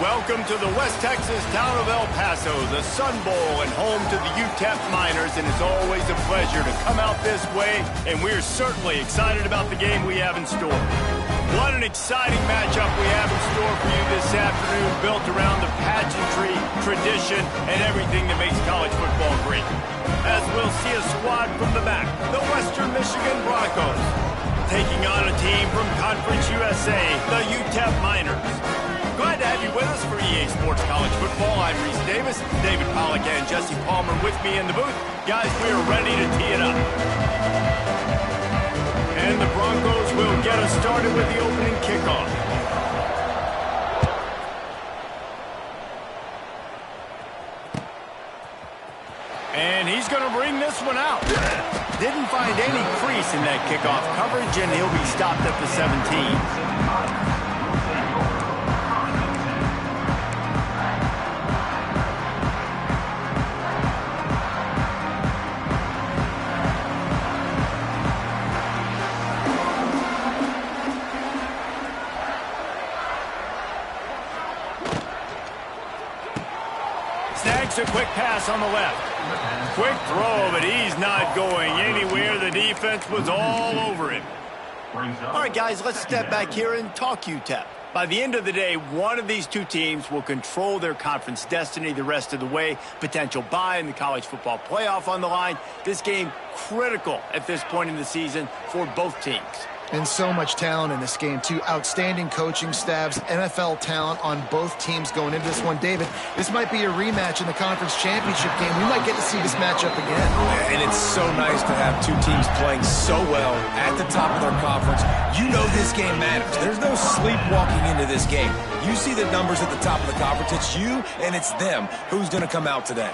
Welcome to the West Texas town of El Paso, the Sun Bowl, and home to the UTEP Miners, and it's always a pleasure to come out this way, and we're certainly excited about the game we have in store. What an exciting matchup we have in store for you this afternoon, built around the pageantry, tradition, and everything that makes college football great. As we'll see a squad from the back, the Western Michigan Broncos, taking on a team from Conference USA, the UTEP Miners. Glad to have you with us for EA Sports College Football. I'm Reese Davis, David Pollack, and Jesse Palmer with me in the booth. Guys, we are ready to tee it up. And the Broncos will get us started with the opening kickoff. And he's going to bring this one out. Didn't find any crease in that kickoff coverage, and he'll be stopped at the 17. Snags a quick pass on the left. Quick throw, but he's not going anywhere. The defense was all over him. All right, guys, let's step back here and talk UTEP. By the end of the day, one of these two teams will control their conference destiny the rest of the way. Potential bye in the college football playoff on the line. This game critical at this point in the season for both teams. And so much talent in this game, too. Outstanding coaching staffs, NFL talent on both teams going into this one. David, this might be a rematch in the conference championship game. We might get to see this matchup again. And it's so nice to have two teams playing so well at the top of their conference. You know this game matters. There's no sleepwalking into this game. You see the numbers at the top of the conference. It's you and it's them. Who's going to come out today?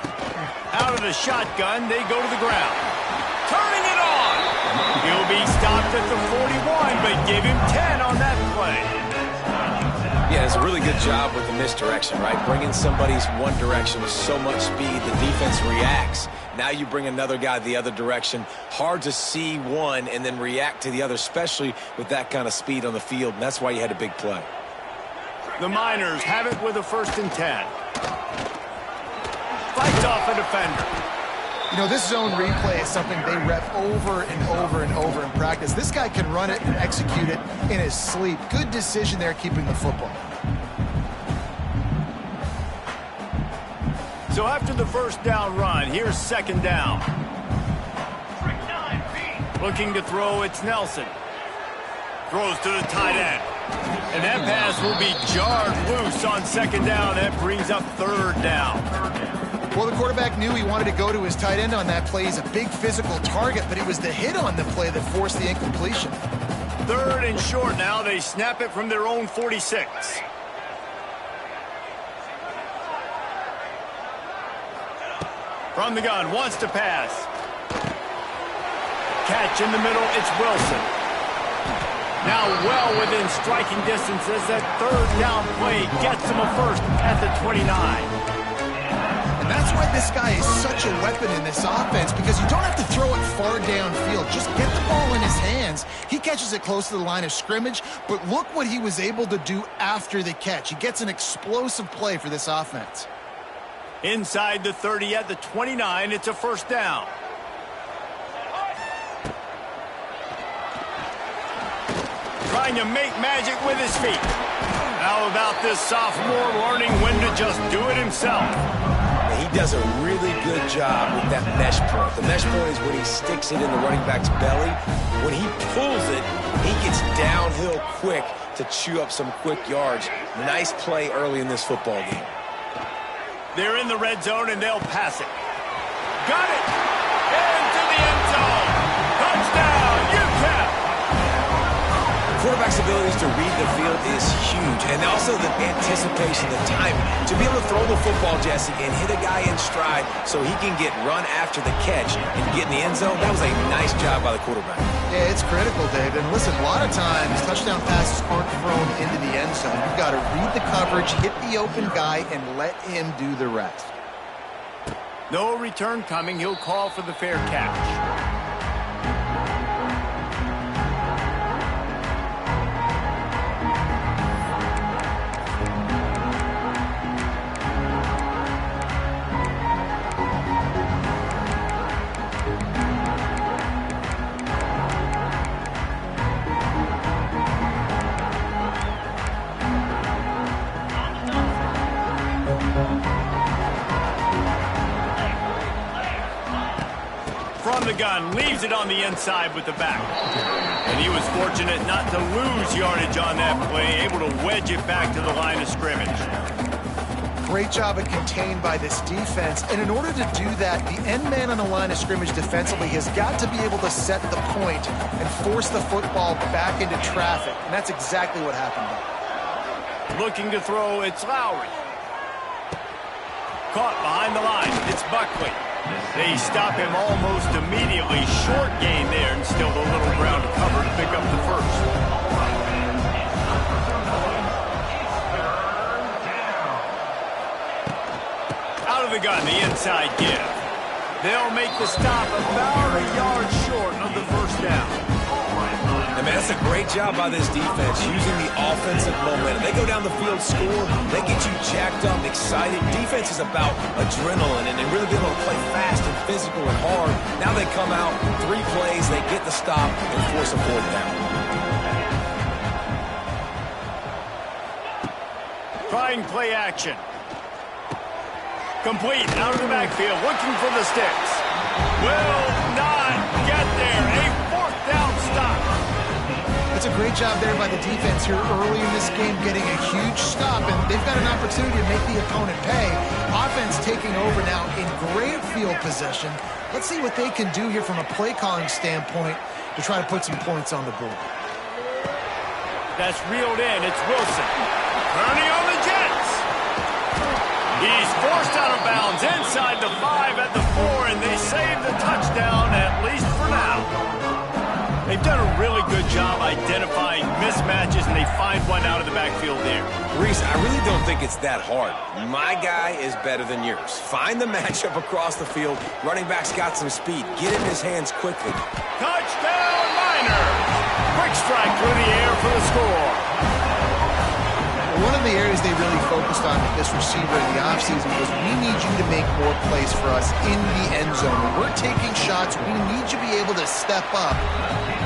Out of the shotgun, they go to the ground. Turning it on. He'll be stopped at the 41, but give him 10 on that play. Yeah, it's a really good job with the misdirection, right? Bringing somebody's one direction with so much speed, the defense reacts. Now you bring another guy the other direction. Hard to see one and then react to the other, especially with that kind of speed on the field, and that's why you had a big play. The Miners have it with a 1st and 10. Fights off a defender. You know, this zone replay is something they rep over and over and over in practice. This guy can run it and execute it in his sleep. Good decision there keeping the football. So after the 1st down run, here's 2nd down. Looking to throw, it's Nelson. Throws to the tight end. And that pass will be jarred loose on 2nd down. That brings up 3rd down. Well, the quarterback knew he wanted to go to his tight end on that play. He's a big physical target, but it was the hit on the play that forced the incompletion. 3rd and short now. They snap it from their own 46. From the gun, wants to pass. Catch in the middle, it's Wilson. Now well within striking distance as that 3rd down play gets him a 1st at the 29. That's why this guy is such a weapon in this offense, because you don't have to throw it far downfield. Just get the ball in his hands. He catches it close to the line of scrimmage, but look what he was able to do after the catch. He gets an explosive play for this offense. Inside the 30 at the 29, it's a 1st down. Trying to make magic with his feet. How about this sophomore learning when to just do it himself? He does a really good job with that mesh point. The mesh point is when he sticks it in the running back's belly. When he pulls it, he gets downhill quick to chew up some quick yards. Nice play early in this football game. They're in the red zone, and they'll pass it. Got it! Into the end zone! Touchdown, UTEP! Quarterback's abilities to read the field is huge, and also the anticipation, the timing. To be able to throw the football, Jesse, and hit a guy in stride so he can get run after the catch and get in the end zone, that was a nice job by the quarterback. Yeah, it's critical, Dave. And listen, a lot of times touchdown passes aren't thrown into the end zone. You've got to read the coverage, hit the open guy, and let him do the rest. No return coming. He'll call for the fair catch. from the gun, leaves it on the inside with the back. And he was fortunate not to lose yardage on that play, able to wedge it back to the line of scrimmage. Great job of contained by this defense. And in order to do that, the end man on the line of scrimmage defensively has got to be able to set the point and force the football back into traffic. And that's exactly what happened there. Looking to throw, it's Lowry. Caught behind the line, it's Buckley. They stop him almost immediately. Short gain there, and still a little ground to cover to pick up the first. Out of the gun, the inside give. They'll make the stop about a yard short of the first down. And man, that's a great job by this defense, using the offensive momentum. They go down the field, score, they get you jacked up, excited. Defense is about adrenaline and really being able to play fast and physical and hard. Now they come out, 3 plays, they get the stop and force a fourth down. Trying play action. Complete, out of the backfield, looking for the sticks. Will not get there. A fourth down stop. That's a great job there by the defense here early in this game, getting a huge stop, and they've got an opportunity to make the opponent pay. Offense taking over now in great field possession. Let's see what they can do here from a play calling standpoint to try to put some points on the board. That's reeled in. It's Wilson. Turning on the Jets. He's forced out of bounds inside the 5 at the 4, and they save the touchdown, at least for now. They've done a really good job identifying mismatches, and they find one out of the backfield there. Reese, I really don't think it's that hard. My guy is better than yours. Find the matchup across the field. Running back's got some speed. Get in his hands quickly. Touchdown, Miners! Quick strike through the air for the score. One of the areas they really focused on with this receiver in the offseason was, we need you to make more plays for us in the end zone. When we're taking shots, we need you to be able to step up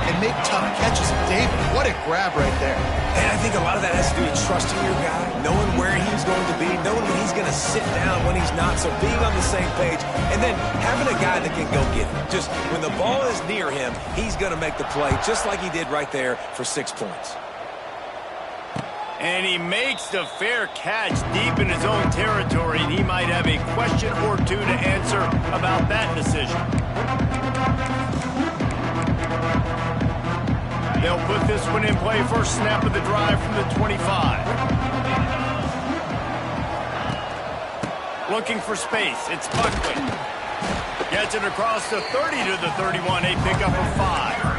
and make tough catches. David, what a grab right there. And I think a lot of that has to do with trusting your guy, knowing where he's going to be, knowing when he's going to sit down, when he's not, so being on the same page, and then having a guy that can go get it. Just when the ball is near him, he's going to make the play, just like he did right there for 6 points. And he makes the fair catch deep in his own territory, and he might have a question or two to answer about that decision. They'll put this one in play. First snap of the drive from the 25. Looking for space. It's Buckley. Gets it across the 30 to the 31. A pickup of 5.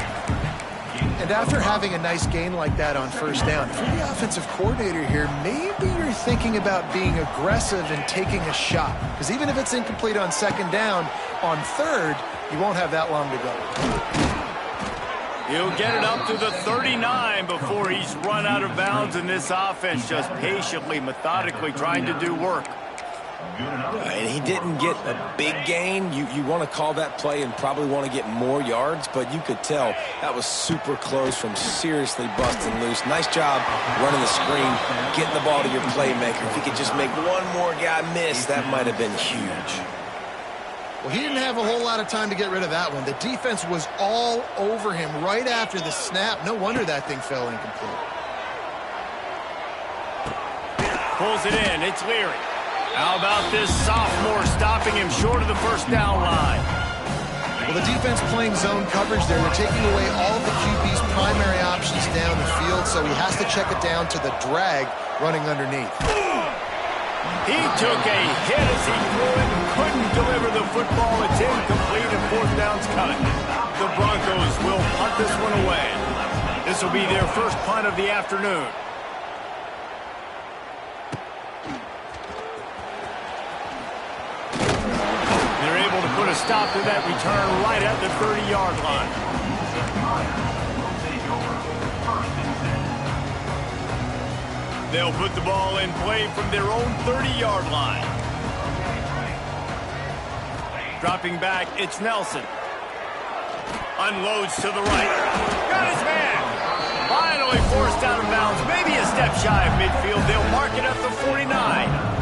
And after having a nice gain like that on first down, if you're the offensive coordinator here, maybe you're thinking about being aggressive and taking a shot. Because even if it's incomplete on second down, on third, you won't have that long to go. He'll get it up to the 39 before he's run out of bounds, and this offense just patiently, methodically trying to do work. And he didn't get a big gain. You want to call that play and probably want to get more yards, but you could tell that was super close from seriously busting loose. Nice job running the screen, getting the ball to your playmaker. If he could just make one more guy miss, that might have been huge. Well, he didn't have a whole lot of time to get rid of that one. The defense was all over him right after the snap. No wonder that thing fell incomplete. Pulls it in. It's Leary. How about this sophomore stopping him short of the first down line? Well, the defense playing zone coverage there. They're taking away all of the QB's primary options down the field, so he has to check it down to the drag running underneath. He took a hit as he threw it and couldn't deliver the football. It's incomplete and fourth down's coming. The Broncos will punt this one away. This will be their first punt of the afternoon. Put a stop to that return right at the 30-yard line. They'll put the ball in play from their own 30-yard line. Dropping back, it's Nelson. Unloads to the right. Got his man. Finally forced out of bounds. Maybe a step shy of midfield. They'll mark it at the 49.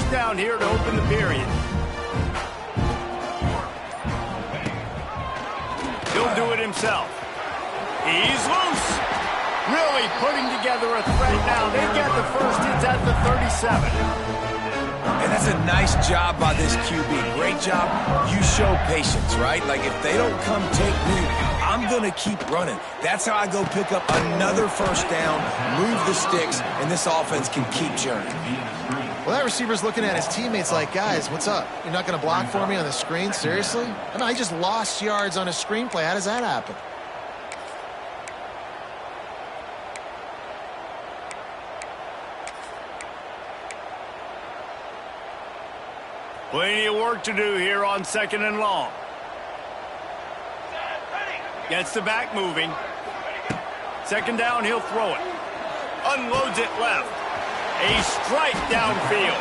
first down here to open the period. He'll do it himself. He's loose. Really putting together a threat now. They get the first. It's at the 37. And that's a nice job by this QB. Great job. You show patience, right? Like, if they don't come take me, I'm going to keep running. That's how I go pick up another first down, move the sticks, and this offense can keep churning. Well, that receiver's looking at his teammates like, guys, what's up? You're not going to block for me on the screen? Seriously? I mean, I just lost yards on a screenplay. How does that happen? Plenty of work to do here on 2nd and long. Gets the back moving. 2nd down, he'll throw it. Unloads it left. A strike downfield.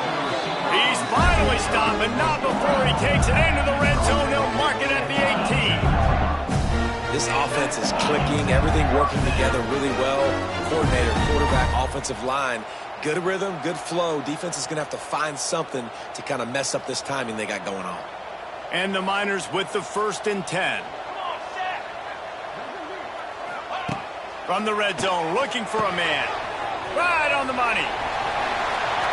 He's finally stopped, but not before he takes it into the red zone. They'll mark it at the 18. This offense is clicking, everything working together really well. Coordinator, quarterback, offensive line. Good rhythm, good flow. Defense is going to have to find something to kind of mess up this timing they got going on. And the Miners with the 1st and 10. From the red zone, looking for a man. Right on the money.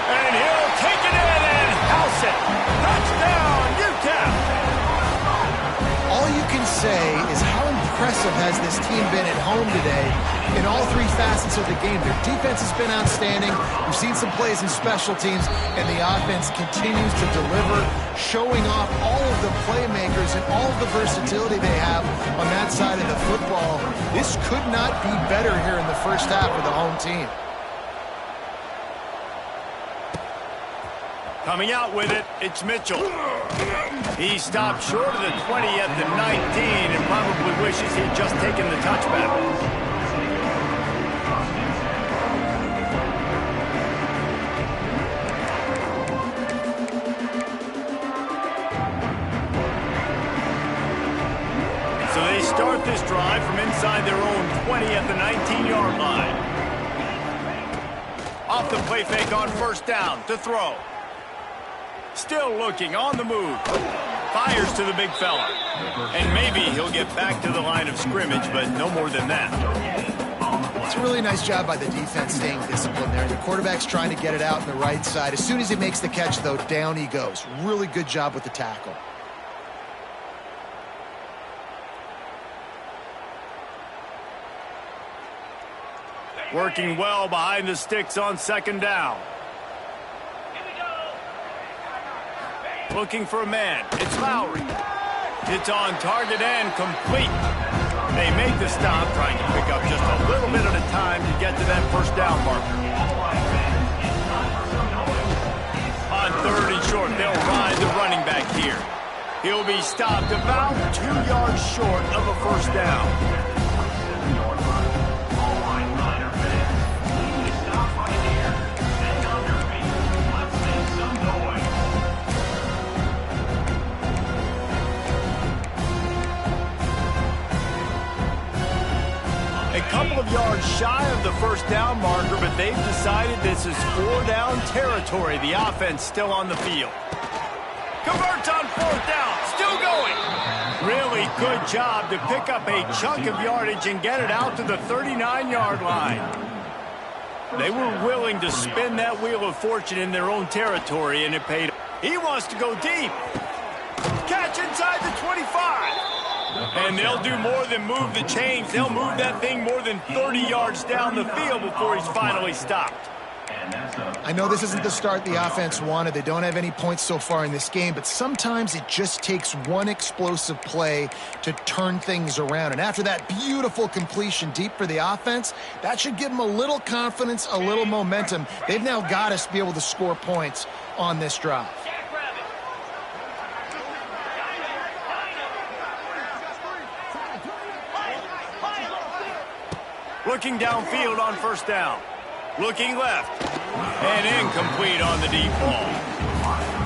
And he'll take it in and house it. Touchdown, UTEP. All you can say is how impressive has this team been at home today in all three facets of the game. Their defense has been outstanding. We've seen some plays in special teams, and the offense continues to deliver, showing off all of the playmakers and all of the versatility they have on that side of the football. This could not be better here in the first half for the home team. Coming out with it, it's Mitchell. He stopped short of the 20 at the 19 and probably wishes he'd just taken the touchback. So they start this drive from inside their own 20 at the 19-yard line. Off the play fake on 1st down to throw. Still looking, on the move. Fires to the big fella. And maybe he'll get back to the line of scrimmage, but no more than that. It's a really nice job by the defense staying disciplined there. The quarterback's trying to get it out on the right side. As soon as he makes the catch, though, down he goes. Really good job with the tackle. Working well behind the sticks on 2nd down. Looking for a man. It's Lowry. It's on target and complete. They make the stop, trying to pick up just a little bit at a time to get to that 1st down marker. On 3rd and short, they'll ride the running back here. He'll be stopped about 2 yards short of a 1st down. A couple of yards shy of the 1st down marker, but they've decided this is 4-down territory. The offense still on the field. Converts on 4th down, still going. Really good job to pick up a chunk of yardage and get it out to the 39-yard line. They were willing to spin that wheel of fortune in their own territory, and it paid. He wants to go deep. Catch inside the 25. And they'll do more than move the chains. They'll move that thing more than 30 yards down the field before he's finally stopped. I know this isn't the start the offense wanted. They don't have any points so far in this game, but sometimes it just takes one explosive play to turn things around. And after that beautiful completion deep for the offense, that should give them a little confidence, a little momentum. They've now got us to be able to score points on this drive. Looking downfield on 1st down. Looking left. And incomplete on the deep ball.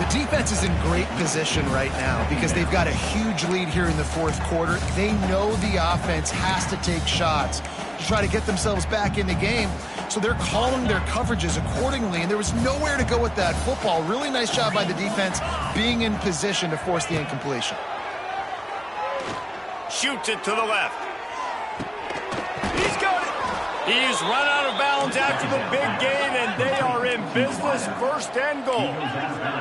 The defense is in great position right now because they've got a huge lead here in the 4th quarter. They know the offense has to take shots to try to get themselves back in the game. So they're calling their coverages accordingly, and there was nowhere to go with that football. Really nice job by the defense being in position to force the incompletion. Shoots it to the left. He's got it. He's run out of bounds after the big gain, and they are in business, 1st and goal.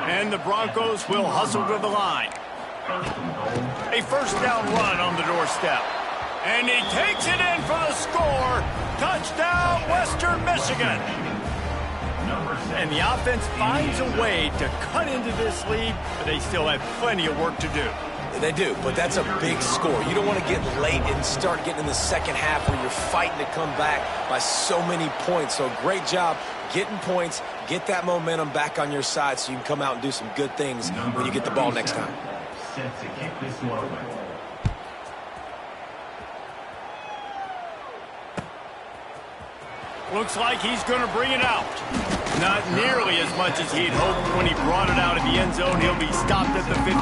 And the Broncos will hustle to the line. A 1st down run on the doorstep. And he takes it in for the score. Touchdown, Western Michigan. And the offense finds a way to cut into this lead, but they still have plenty of work to do. They do, but that's a big score. You don't want to get late and start getting in the second half where you're fighting to come back by so many points. So great job getting points, get that momentum back on your side so you can come out and do some good things when you get the ball next time. Set to kick this one. Looks like he's going to bring it out. Not nearly as much as he'd hoped when he brought it out of the end zone. He'll be stopped at the 15.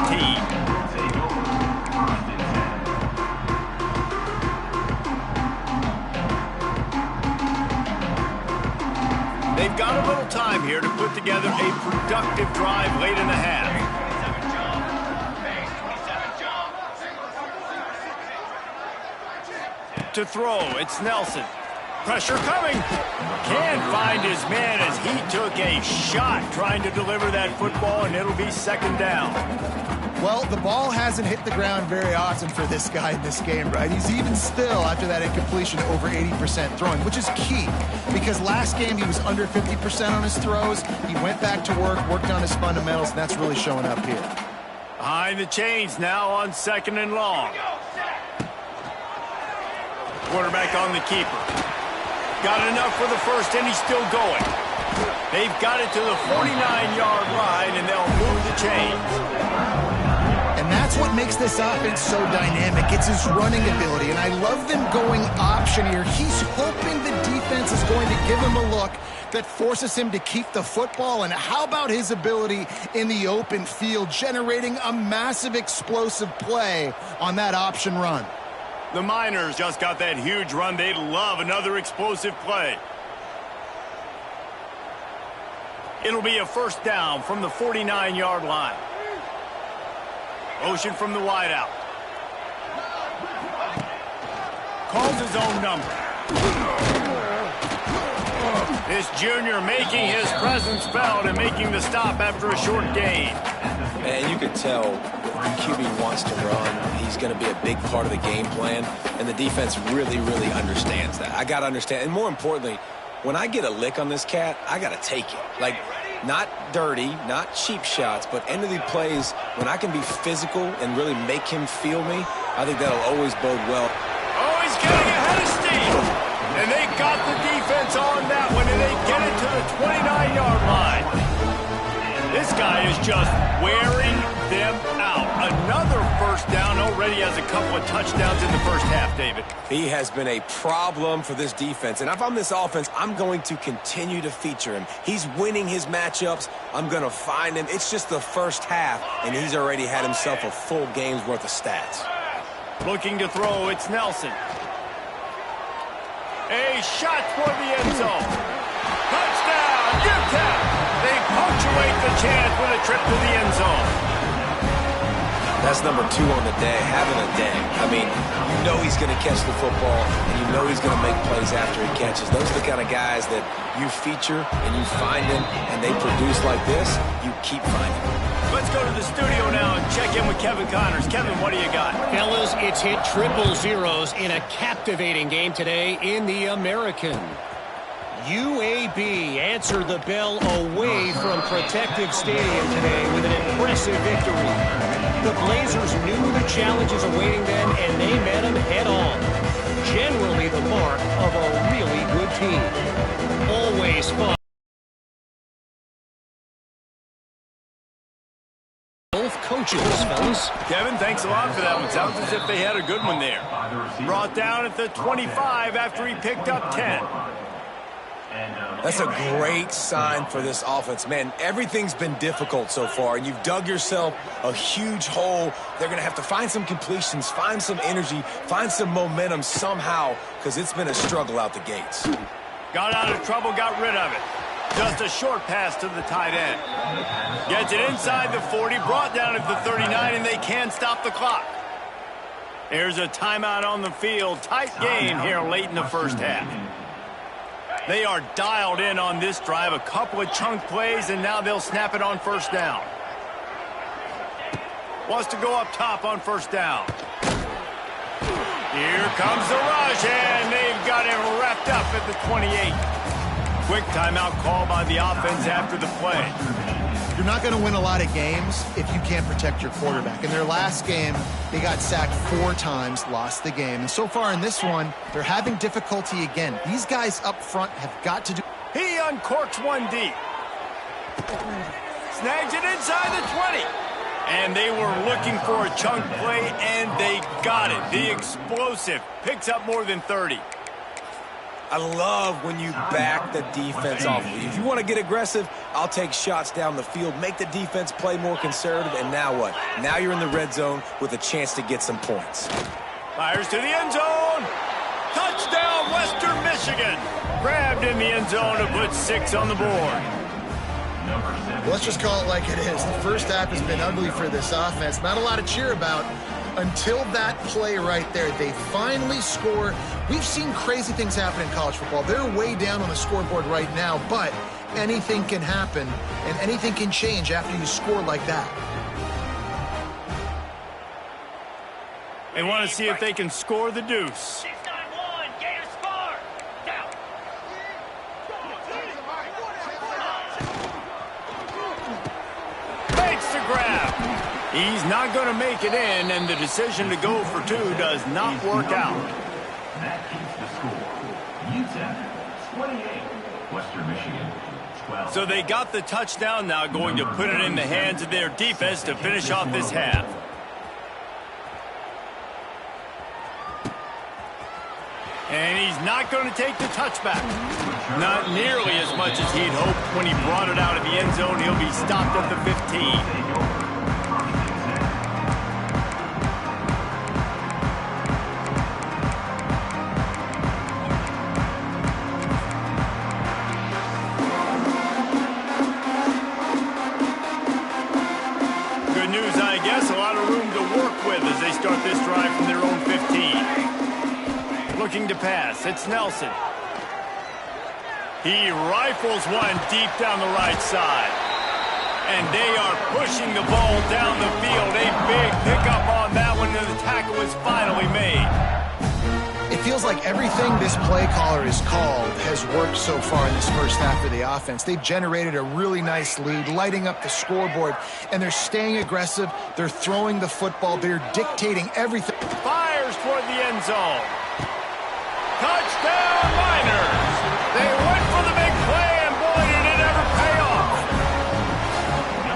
They've got a little time here to put together a productive drive late in the half. To throw, it's Nelson. Pressure coming. Can't find his man as he took a shot trying to deliver that football, and it'll be 2nd down. Well, the ball hasn't hit the ground very often for this guy in this game, right? He's even still, after that incompletion, over 80% throwing, which is key because last game he was under 50% on his throws. He went back to work, worked on his fundamentals, and that's really showing up here. Behind the chains now on 2nd and long. Quarterback on the keeper. Got enough for the 1st, and he's still going. They've got it to the 49-yard line, and they'll move the chains. And that's what makes this offense so dynamic. It's his running ability, and I love them going option here. He's hoping the defense is going to give him a look that forces him to keep the football. And how about his ability in the open field, generating a massive explosive play on that option run? The Miners just got that huge run. They'd love another explosive play. It'll be a 1st down from the 49-yard line. Motion from the wideout. Calls his own number. This junior making his presence felt and making the stop after a short gain. And you can tell the QB wants to run. He's going to be a big part of the game plan, and the defense really, really understands that. I got to understand, and more importantly, when I get a lick on this cat, I got to take it. Like, not dirty, not cheap shots, but end of the plays, when I can be physical and really make him feel me, I think that'll always bode well. Oh, he's getting ahead of steam. And they got the defense on that one, and they get it to the 29-yard line. This guy is just wearing them out. Another 1st down. Already has a couple of touchdowns in the 1st half, David. He has been a problem for this defense. And if I'm this offense, I'm going to continue to feature him. He's winning his matchups. I'm going to find him. It's just the 1st half, and he's already had himself a full game's worth of stats. Looking to throw, it's Nelson. A shot toward the end zone. Touchdown, UTEP! They punctuate the chance with a trip to the end zone. That's number 2 on the day, having a day. I mean, you know he's going to catch the football, and you know he's going to make plays after he catches. Those are the kind of guys that you feature, and you find them, and they produce like this, you keep finding them. Let's go to the studio now and check in with Kevin Connors. Kevin, what do you got? Fellas, it's hit triple zeros in a captivating game today in the American. UAB answered the bell away from Protective Stadium today with an impressive victory. The Blazers knew the challenges awaiting them, and they met them head-on. Generally the mark of a really good team. Always fun. Both coaches, fellas. Kevin, thanks a lot for that one. Sounds as if they had a good one there. Brought down at the 25 after he picked up 10. That's a great sign for this offense. Man, everything's been difficult so far, and you've dug yourself a huge hole. They're going to have to find some completions, find some energy, find some momentum somehow, because it's been a struggle out the gates. Got out of trouble, got rid of it. Just a short pass to the tight end. Gets it inside the 40, brought down at the 39, and they can't stop the clock. There's a timeout on the field. Tight game here late in the first half. They are dialed in on this drive. A couple of chunk plays, and now they'll snap it on first down. Wants to go up top on first down. Here comes the rush, and they've got it wrapped up at the 28. Quick timeout call by the offense after the play. You're not going to win a lot of games if you can't protect your quarterback. In their last game, they got sacked 4 times, lost the game. And so far in this one, they're having difficulty again. These guys up front have got to do... He uncorks one deep. Snags it inside the 20. And they were looking for a chunk play, and they got it. The explosive picks up more than 30. I love when you back the defense off. If you want to get aggressive, I'll take shots down the field, make the defense play more conservative, and now what? Now you're in the red zone with a chance to get some points. Fires to the end zone. Touchdown, Western Michigan. Grabbed in the end zone to put 6 on the board. Let's just call it like it is. The first half has been ugly for this offense. Not a lot to cheer about until that play right there. They finally score. We've seen crazy things happen in college football. They're way down on the scoreboard right now, but anything can happen, and anything can change after you score like that. They want to see if they can score the deuce. Makes the grab. He's not going to make it in, and the decision to go for 2 does not work out. That keeps the score. UTEP 28, Western Michigan 12. So they got the touchdown, now going to put it in the hands of their defense to finish off this half. And he's not going to take the touchback. Not nearly as much as he'd hoped. When he brought it out of the end zone, he'll be stopped at the 15. Good news, I guess. A lot of room to work with as they start this drive from their own 15. Looking to pass. It's Nelson. He rifles one deep down the right side. And they are pushing the ball down the field. A big pickup on that one, and the tackle is finally made. It feels like everything this play caller has called has worked so far in this first half of the offense. They've generated a really nice lead, lighting up the scoreboard, and they're staying aggressive. They're throwing the football. They're dictating everything. Fires toward the end zone. Touchdown, Miners! They went for the big play, and boy, did it ever pay off.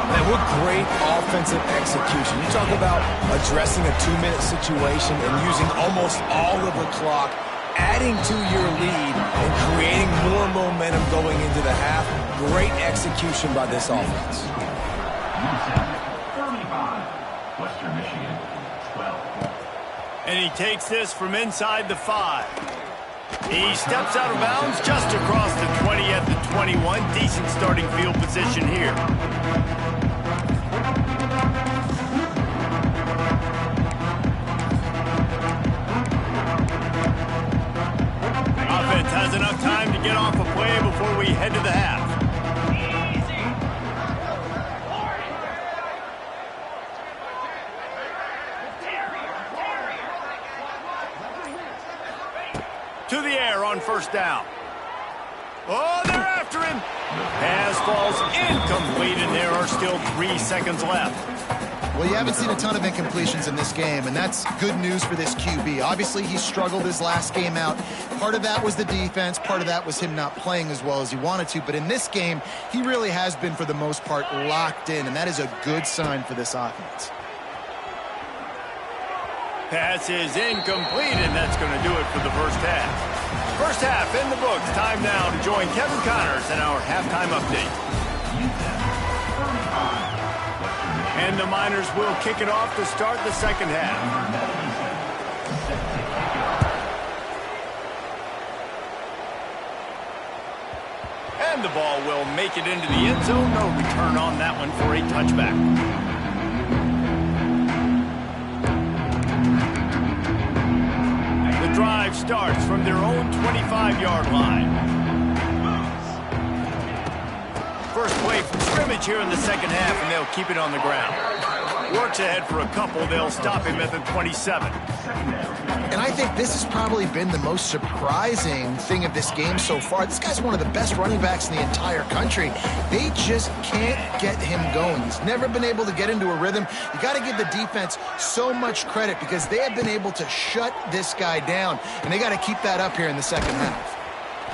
Man, what great offensive execution. You talk about addressing a 2-minute situation and using almost all of the clock, adding to your lead, and creating more momentum going into the half. Great execution by this offense. 35, Western Michigan 12. And he takes this from inside the 5. He steps out of bounds just across the 20 at the 21. Decent starting field position here. Offense has enough time to get off a play before we head to the half. To the air on first down. Oh, they're after him. The pass falls incomplete, and there are still 3 seconds left. Well, you haven't seen a ton of incompletions in this game, and that's good news for this QB. Obviously, he struggled his last game out. Part of that was the defense. Part of that was him not playing as well as he wanted to. But in this game, he really has been, for the most part, locked in, and that is a good sign for this offense. Pass is incomplete, and that's going to do it for the first half. First half in the books. Time now to join Kevin Connors in our halftime update. And the Miners will kick it off to start the second half. And the ball will make it into the end zone. No return on that one for a touchback. The drive starts from their own 25-yard line. First play from scrimmage here in the second half, and they'll keep it on the ground. Works ahead for a couple. They'll stop him at the 27. And I think this has probably been the most surprising thing of this game so far. This guy's one of the best running backs in the entire country. They just can't get him going. He's never been able to get into a rhythm. You got to give the defense so much credit because they have been able to shut this guy down, and they got to keep that up here in the second half.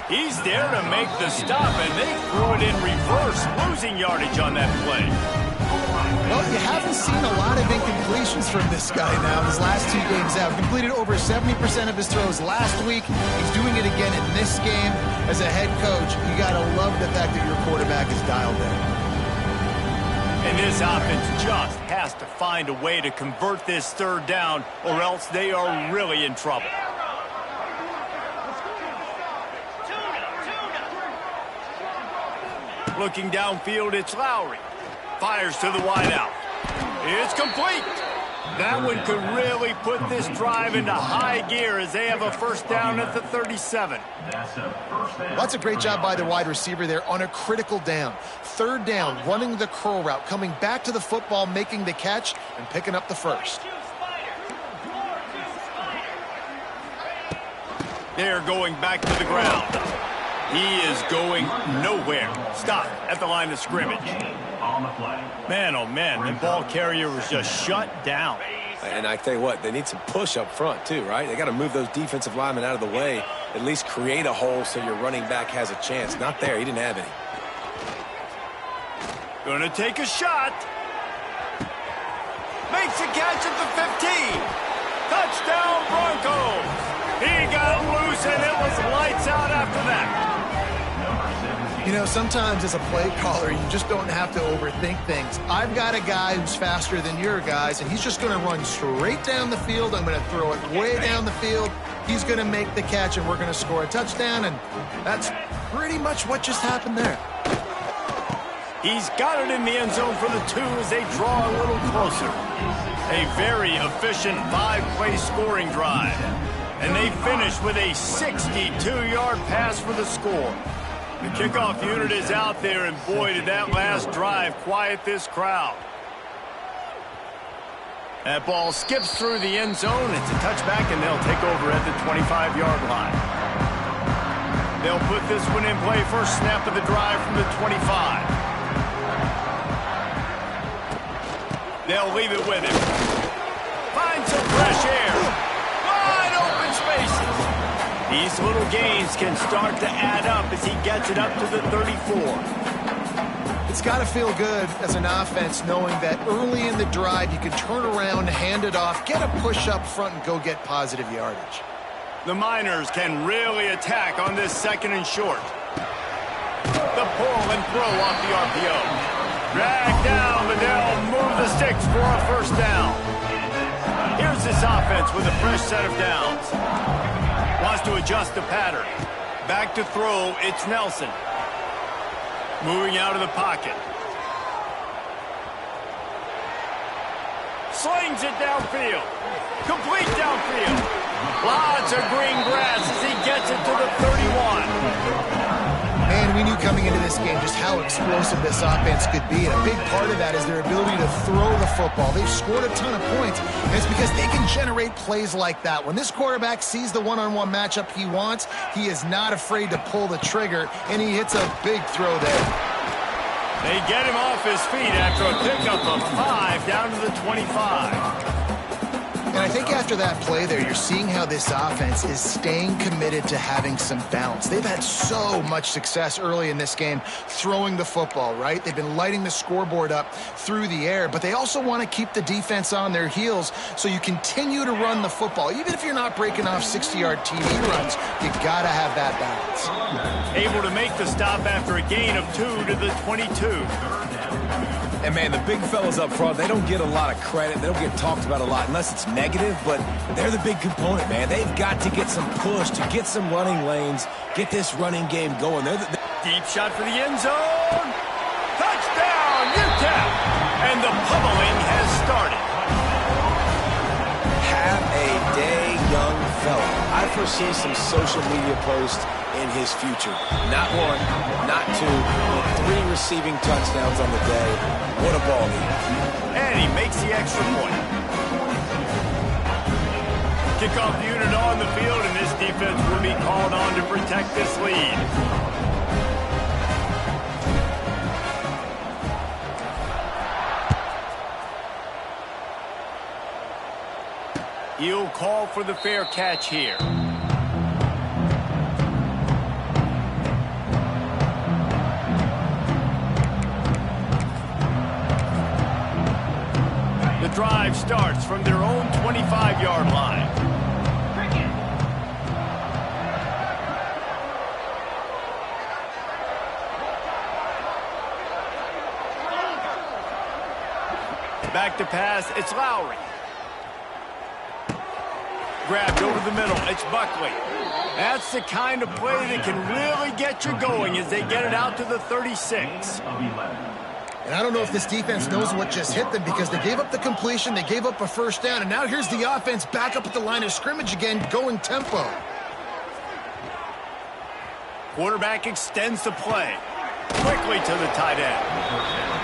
He's there to make the stop, and they threw it in reverse, losing yardage on that play. Well, you haven't seen a lot of incompletions from this guy now his last two games out. Completed over 70% of his throws last week. He's doing it again in this game. As a head coach, you got to love the fact that your quarterback is dialed in. And this offense just has to find a way to convert this third down, or else they are really in trouble. Looking downfield, it's Lowry. Fires to the wideout. It's complete. That one could really put this drive into high gear as they have a first down at the 37. That's a great job by the wide receiver there on a critical down. Third down, running the curl route, coming back to the football, making the catch, and picking up the first. They're going back to the ground. He is going nowhere. Stop at the line of scrimmage. Man, oh man, the ball carrier was just shut down. And I tell you what, they need some push up front too, right? They got to move those defensive linemen out of the way, at least create a hole so your running back has a chance. Not there, he didn't have any. Gonna take a shot. Makes a catch at the 15. Touchdown Broncos. He got loose and it was lights out after that. You know, sometimes as a play caller, you just don't have to overthink things. I've got a guy who's faster than your guys, and he's just going to run straight down the field. I'm going to throw it way down the field. He's going to make the catch, and we're going to score a touchdown, and that's pretty much what just happened there. He's got it in the end zone for the 2 as they draw a little closer. A very efficient 5-play scoring drive. And they finish with a 62-yard pass for the score. The kickoff unit is out there, and boy, did that last drive quiet this crowd. That ball skips through the end zone. It's a touchback, and they'll take over at the 25-yard line. They'll put this one in play. First snap of the drive from the 25. They'll leave it with him. Finds some fresh air. Wide open spaces. These little gains can start to add up as he gets it up to the 34. It's got to feel good as an offense knowing that early in the drive you can turn around, hand it off, get a push up front, and go get positive yardage. The Miners can really attack on this second and short. The pull and throw off the RPO. Drag down, but they'll move the sticks for a first down. Here's this offense with a fresh set of downs. Wants to adjust the pattern. Back to throw, it's Nelson. Moving out of the pocket. Slings it downfield. Complete downfield. Lots of green grass as he gets it to the 31. And we knew coming into this game just how explosive this offense could be. And a big part of that is their ability to throw the football. They've scored a ton of points, and it's because they can generate plays like that. When this quarterback sees the one-on-one matchup he wants, he is not afraid to pull the trigger, and he hits a big throw there. They get him off his feet after a pickup of 5 down to the 25. And I think after that play there, you're seeing how this offense is staying committed to having some balance. They've had so much success early in this game throwing the football, right? They've been lighting the scoreboard up through the air, but they also want to keep the defense on their heels, so you continue to run the football. Even if you're not breaking off 60-yard TD runs, you got to have that balance. Able to make the stop after a gain of 2 to the 22. And, man, the big fellas up front, they don't get a lot of credit. They don't get talked about a lot unless it's negative, but they're the big component, man. They've got to get some push, to get some running lanes, get this running game going. Deep shot for the end zone. Touchdown, UTEP! And the pummeling has started. Have a day, young fella. I foresee some social media posts in his future. Not 1, not 2, but 3 receiving touchdowns on the day. What a ball game. And he makes the extra point. Kickoff unit on the field, and this defense will be called on to protect this lead. He'll call for the fair catch here. The drive starts from their own 25-yard line. Back to pass, it's Lowry. Grabbed over the middle, it's Buckley. That's the kind of play that can really get you going as they get it out to the 36. And I don't know if this defense knows what just hit them, because they gave up the completion, they gave up a first down, and now here's the offense back up at the line of scrimmage again, going tempo. Quarterback extends the play. Quickly to the tight end.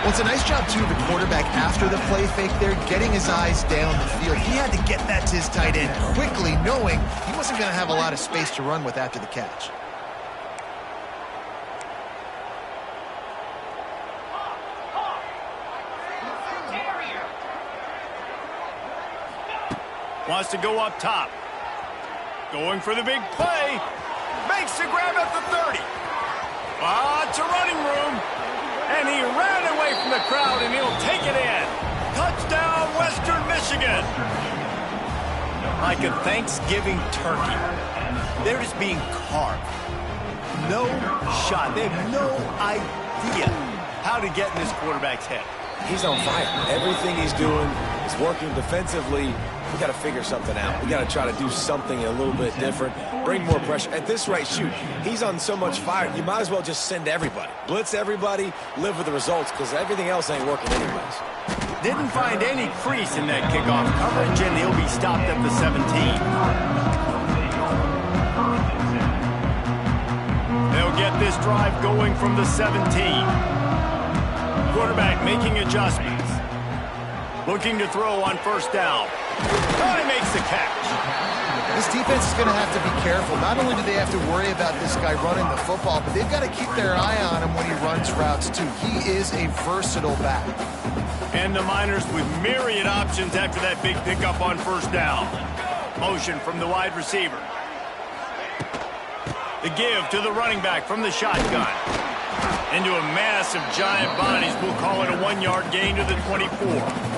Well, it's a nice job, too, the quarterback, after the play fake there, getting his eyes down the field. He had to get that to his tight end quickly, knowing he wasn't going to have a lot of space to run with after the catch. Wants to go up top. Going for the big play. Makes the grab at the 30. Lots of running room. And he ran away from the crowd, and he'll take it in. Touchdown, Western Michigan. Like a Thanksgiving turkey. They're just being carved. No shot. They have no idea how to get in this quarterback's head. He's on fire. Everything he's doing is working defensively. We got to figure something out. We got to try to do something a little bit different. Bring more pressure. At this rate, shoot, he's on so much fire, you might as well just send everybody. Blitz everybody, live with the results, because everything else ain't working anyways. Didn't find any crease in that kickoff coverage, and he'll be stopped at the 17. They'll get this drive going from the 17. Quarterback making adjustments. Looking to throw on first down. He makes the catch. This defense is going to have to be careful. Not only do they have to worry about this guy running the football, but they've got to keep their eye on him when he runs routes, too. He is a versatile back. And the Miners with myriad options after that big pickup on first down. Motion from the wide receiver. The give to the running back from the shotgun. Into a mass of giant bodies. We'll call it a 1-yard gain to the 24.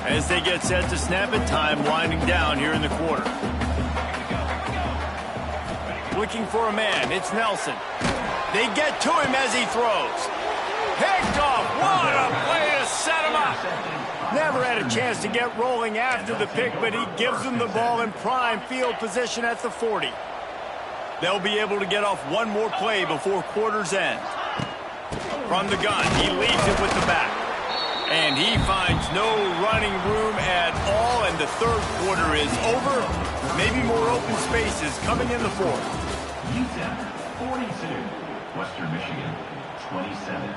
As they get set to snap it, time winding down here in the quarter. Looking for a man, it's Nelson. They get to him as he throws. Picked off, what a play to set him up. Never had a chance to get rolling after the pick, but he gives them the ball in prime field position at the 40. They'll be able to get off one more play before quarter's end. From the gun, he leads it with the back. And he finds no running room at all, and the third quarter is over. Maybe more open spaces coming in the fourth. UTEP 42, Western Michigan 27.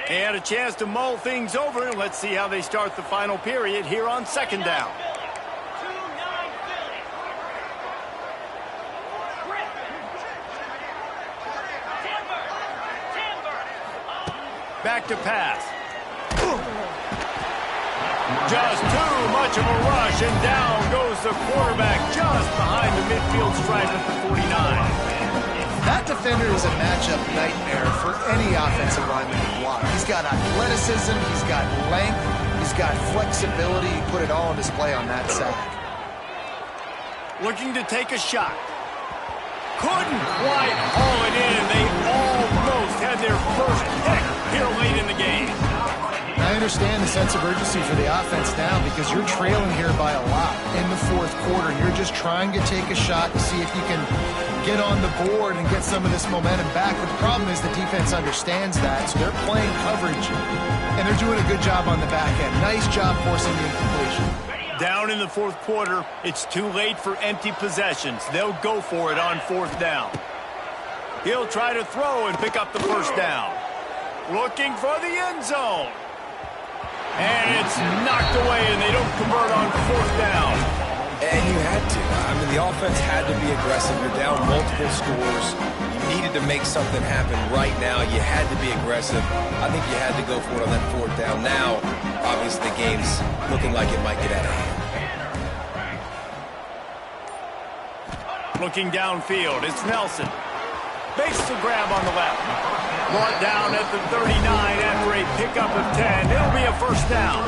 They had a chance to mull things over, and let's see how they start the final period here on second down. Back to pass. Just too much of a rush, and down goes the quarterback just behind the midfield stripe at the 49. That defender is a matchup nightmare for any offensive lineman to block. He's got athleticism, he's got length, he's got flexibility. He put it all on display on that sack. Looking to take a shot. Couldn't quite haul it in. They almost had their first pick here late in the game. I understand the sense of urgency for the offense now because you're trailing here by a lot in the fourth quarter. You're just trying to take a shot to see if you can get on the board and get some of this momentum back. But the problem is the defense understands that, so they're playing coverage, and they're doing a good job on the back end. Nice job forcing the incompletion. Down in the fourth quarter, it's too late for empty possessions. They'll go for it on fourth down. He'll try to throw and pick up the first down. Looking for the end zone. And it's knocked away, and they don't convert on fourth down. And you had to. I mean, the offense had to be aggressive. You're down multiple scores. You needed to make something happen right now. You had to be aggressive. I think you had to go for it on that fourth down. Now, obviously, the game's looking like it might get out of hand. Looking downfield, it's Nelson. Makes the grab on the left. Brought down at the 39 after a pickup of 10. It'll be a first down.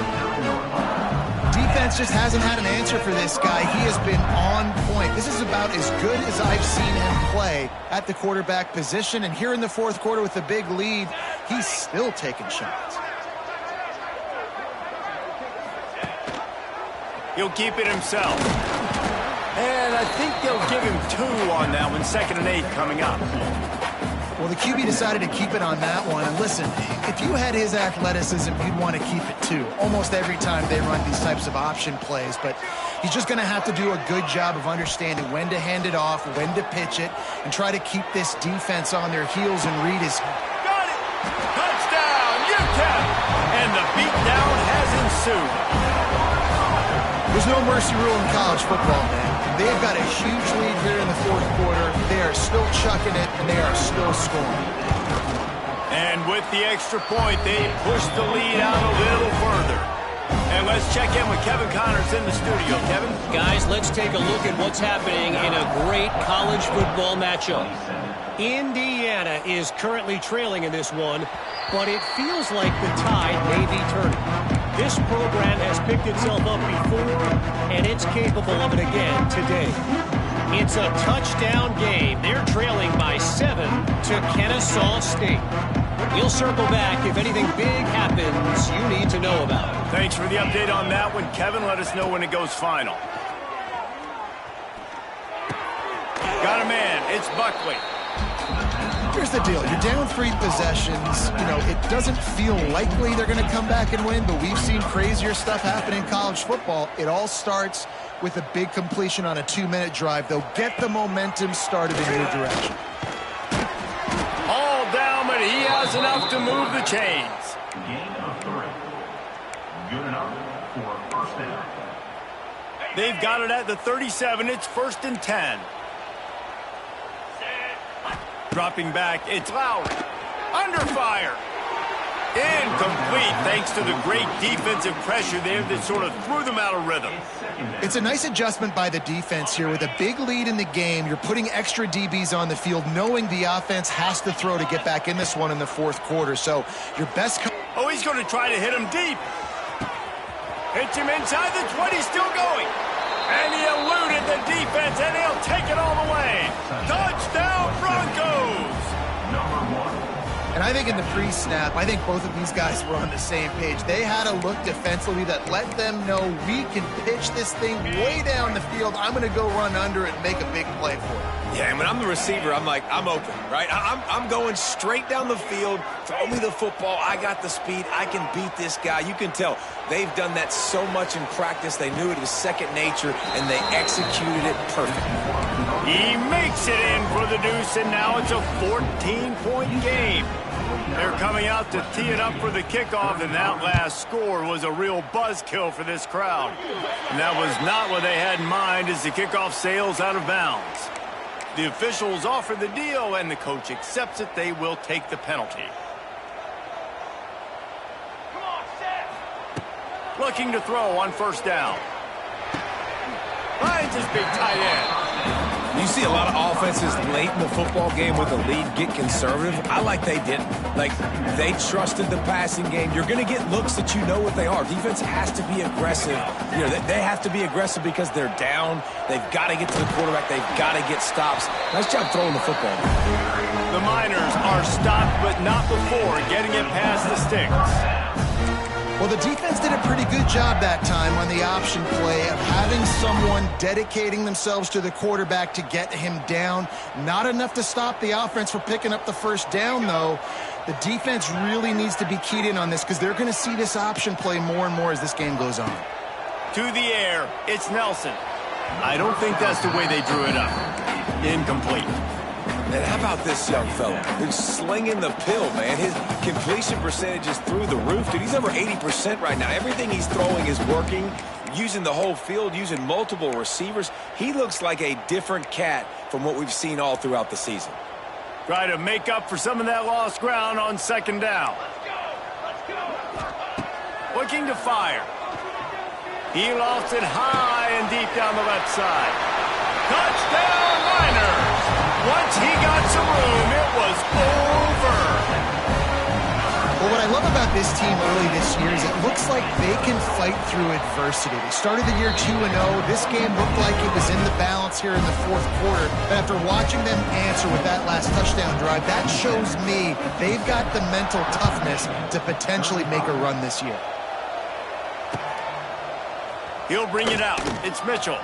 Defense just hasn't had an answer for this guy. He has been on point. This is about as good as I've seen him play at the quarterback position. And here in the fourth quarter with a big lead, he's still taking shots. He'll keep it himself. And I think they'll give him 2 on that one. 2nd and 8 coming up. Well, the QB decided to keep it on that one. And listen, if you had his athleticism, you'd want to keep it too. Almost every time they run these types of option plays. But he's just going to have to do a good job of understanding when to hand it off, when to pitch it, and try to keep this defense on their heels and read his... Got it! Touchdown, UTEP! And the beatdown has ensued. There's no mercy rule in college football, man. They've got a huge lead here in the fourth quarter. They are still chucking it, and they are still scoring. And with the extra point, they push the lead out a little further. And let's check in with Kevin Connors in the studio. Kevin? Guys, let's take a look at what's happening in a great college football matchup. Indiana is currently trailing in this one, but it feels like the tide may be turning. This program has picked itself up before, and it's capable of it again today. It's a touchdown game. They're trailing by 7 to Kennesaw State. We'll circle back if anything big happens you need to know about. Thanks for the update on that one, Kevin. Let us know when it goes final. Got a man. It's Buckley. Here's the deal. You're down 3 possessions. You know, it doesn't feel likely they're going to come back and win, but we've seen crazier stuff happen in college football. It all starts with a big completion on a 2-minute drive. They'll get the momentum started in your direction. All down, but he has enough to move the chains. Gain of 3. Good enough for first down. They've got it at the 37. It's 1st and 10. Dropping back, it's Lowry. Under fire. Incomplete, thanks to the great defensive pressure there that sort of threw them out of rhythm. It's a nice adjustment by the defense here. With a big lead in the game, you're putting extra DBs on the field, knowing the offense has to throw to get back in this one in the fourth quarter. So your best... Oh, he's going to try to hit him deep. Hits him inside the 20, still going. And he eluded the defense, and he'll take it all the way. Touchdown, Broncos! Number 1. And I think in the pre-snap, I think both of these guys were on the same page. They had a look defensively that let them know we can pitch this thing way down the field. I'm going to go run under it and make a big play for it. Yeah, and when I'm the receiver, I'm like, I'm open, right? I'm going straight down the field. Throw me the football. I got the speed. I can beat this guy. You can tell they've done that so much in practice. They knew it was second nature, and they executed it perfectly. He makes it in for the deuce, and now it's a 14-point game. They're coming out to tee it up for the kickoff, and that last score was a real buzzkill for this crowd. And that was not what they had in mind as the kickoff sails out of bounds. The officials offer the deal, and the coach accepts it. They will take the penalty. Looking to throw on first down. Finds his big tight end. You see a lot of offenses late in the football game with a lead get conservative. I like they didn't. Like, they trusted the passing game. You're going to get looks that you know what they are. Defense has to be aggressive. You know, they have to be aggressive because they're down. They've got to get to the quarterback. They've got to get stops. Nice job throwing the football. The Miners are stopped, but not before getting it past the sticks. Well, the defense did a pretty good job that time on the option play of having someone dedicating themselves to the quarterback to get him down. Not enough to stop the offense from picking up the first down, though. The defense really needs to be keyed in on this because they're going to see this option play more and more as this game goes on. To the air, it's Nelson. I don't think that's the way they drew it up. Incomplete. And how about this young fella? He's slinging the pill, man. His completion percentage is through the roof. Dude, he's over 80% right now. Everything he's throwing is working, using the whole field, using multiple receivers. He looks like a different cat from what we've seen all throughout the season. Try to make up for some of that lost ground on second down. Looking to fire. He lofts it high and deep down the left side. Touchdown, Miners! Once he got some room, it was over. Well, what I love about this team early this year is it looks like they can fight through adversity. They started the year 2-0. This game looked like it was in the balance here in the fourth quarter. But after watching them answer with that last touchdown drive, that shows me they've got the mental toughness to potentially make a run this year. He'll bring it out. It's Mitchell.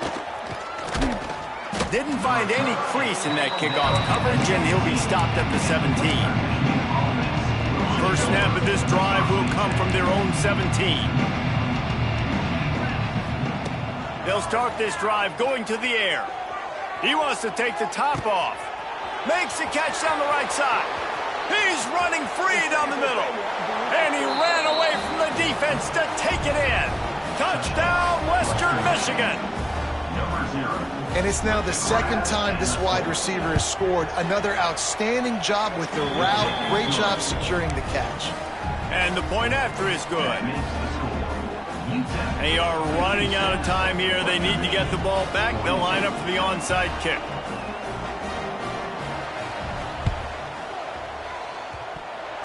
Didn't find any crease in that kickoff coverage, and he'll be stopped at the 17. First snap of this drive will come from their own 17. They'll start this drive going to the air. He wants to take the top off. Makes the catch down the right side. He's running free down the middle. And he ran away from the defense to take it in. Touchdown, Western Michigan. And it's now the second time this wide receiver has scored. Another outstanding job with the route. Great job securing the catch. And the point after is good. They are running out of time here. They need to get the ball back. They'll line up for the onside kick.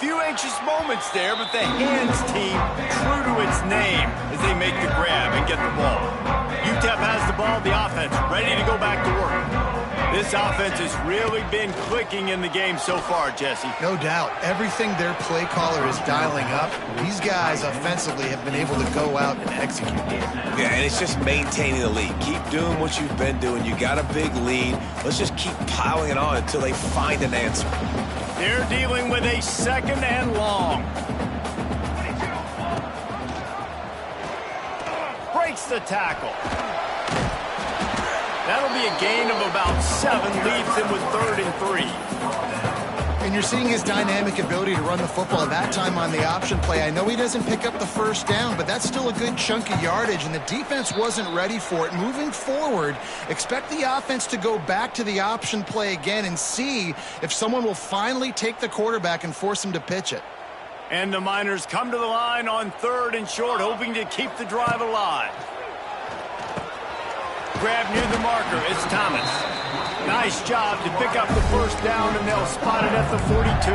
Few anxious moments there, but the hands team true to its name as they make the grab and get the ball. UTEP has the ball, the offense ready to go back to work. This offense has really been clicking in the game so far, Jesse. No doubt. Everything their play caller is dialing up, these guys offensively have been able to go out and execute. Yeah, and it's just maintaining the lead. Keep doing what you've been doing. You got a big lead. Let's just keep piling it on until they find an answer. They're dealing with a second and long. Breaks the tackle. That'll be a gain of about 7, leaves him with 3rd and 3. And you're seeing his dynamic ability to run the football that time on the option play. I know he doesn't pick up the first down, but that's still a good chunk of yardage, and the defense wasn't ready for it. Moving forward, expect the offense to go back to the option play again and see if someone will finally take the quarterback and force him to pitch it. And the Miners come to the line on 3rd and short, hoping to keep the drive alive. Grab near the marker, it's Thomas. Nice job to pick up the first down, and they'll spot it at the 42.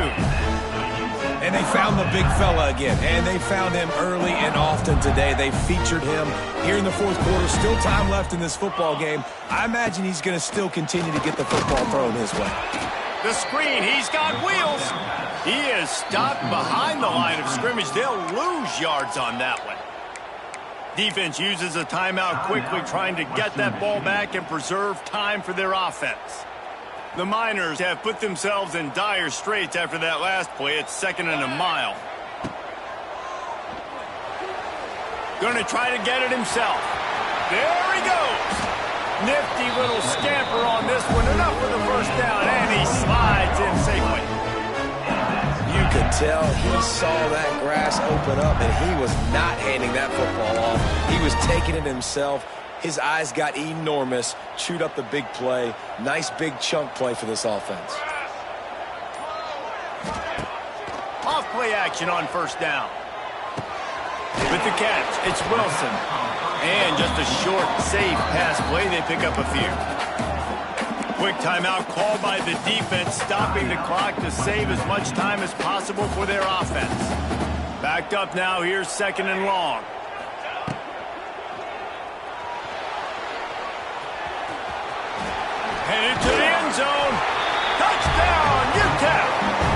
And they found the big fella again, and they found him early and often today. They featured him here in the fourth quarter. Still time left in this football game. I imagine he's going to still continue to get the football thrown his way. The screen, he's got wheels. He is stopped behind the line of scrimmage. They'll lose yards on that one. Defense uses a timeout quickly, trying to get that ball back and preserve time for their offense. The Miners have put themselves in dire straits after that last play. It's 2nd and a mile. Going to try to get it himself. There he goes. Nifty little scamper on this one. Enough for the first down, and he slides in safely. You could tell he saw that grass open up, and he was not handing that football off. He was taking it himself. His eyes got enormous, chewed up the big play. Nice big chunk play for this offense. Off play action on first down. With the catch, it's Wilson. And just a short, safe pass play, they pick up a few. Quick timeout called by the defense, stopping the clock to save as much time as possible for their offense. Backed up now, here's 2nd and long. Headed to the end zone. Touchdown, UTEP!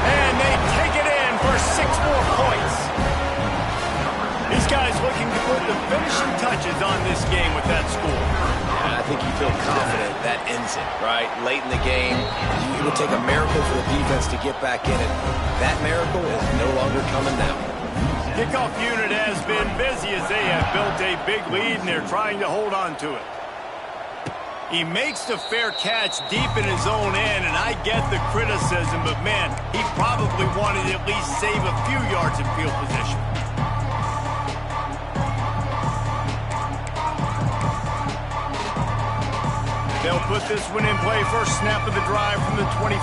And they take it in for 6 more points. These guys looking to put the finishing touches on this game with that score. I think you feel confident that ends it, right? Late in the game, it would take a miracle for the defense to get back in it. That miracle is no longer coming now. Kickoff unit has been busy as they have built a big lead and they're trying to hold on to it. He makes the fair catch deep in his own end, and I get the criticism, but man, he probably wanted to at least save a few yards in field position. They'll put this one in play first snap of the drive from the 25.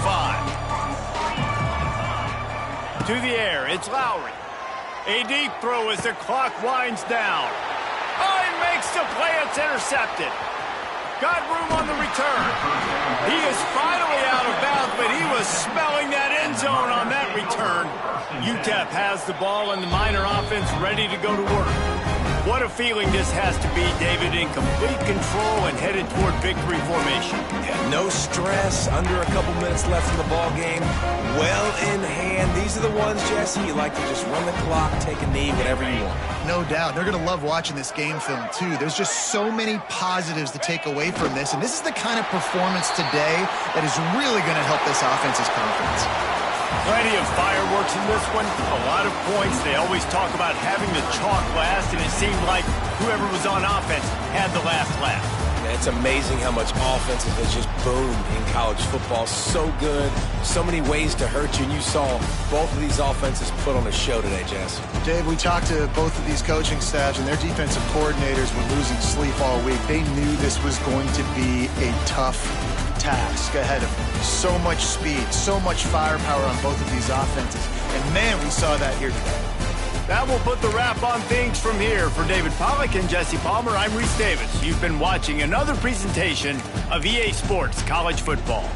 To the air, it's Lowry. A deep throw as the clock winds down. Oh, he makes the play, it's intercepted. Got room on the return. He is finally out of bounds, but he was smelling that end zone on that return. UTEP has the ball and the Miner offense ready to go to work. What a feeling this has to be, David, in complete control and headed toward victory formation. Yeah, no stress, under a couple minutes left in the ball game. Well in hand. These are the ones, Jesse, you like to just run the clock, take a knee, whatever you want. No doubt. They're going to love watching this game film, too. There's just so many positives to take away from this, and this is the kind of performance today that is really going to help this offense's confidence. Plenty of fireworks in this one, a lot of points. They always talk about having the chalk last, and it seemed like whoever was on offense had the last laugh. It's amazing how much offense has just boomed in college football. So good, so many ways to hurt you, and you saw both of these offenses put on a show today, Jess. Dave, we talked to both of these coaching staffs, and their defensive coordinators were losing sleep all week. They knew this was going to be a tough task ahead of them. So much speed, so much firepower on both of these offenses. And man, we saw that here today. That will put the wrap on things from here. For David Pollack and Jesse Palmer, I'm Reese Davis. You've been watching another presentation of EA Sports College Football.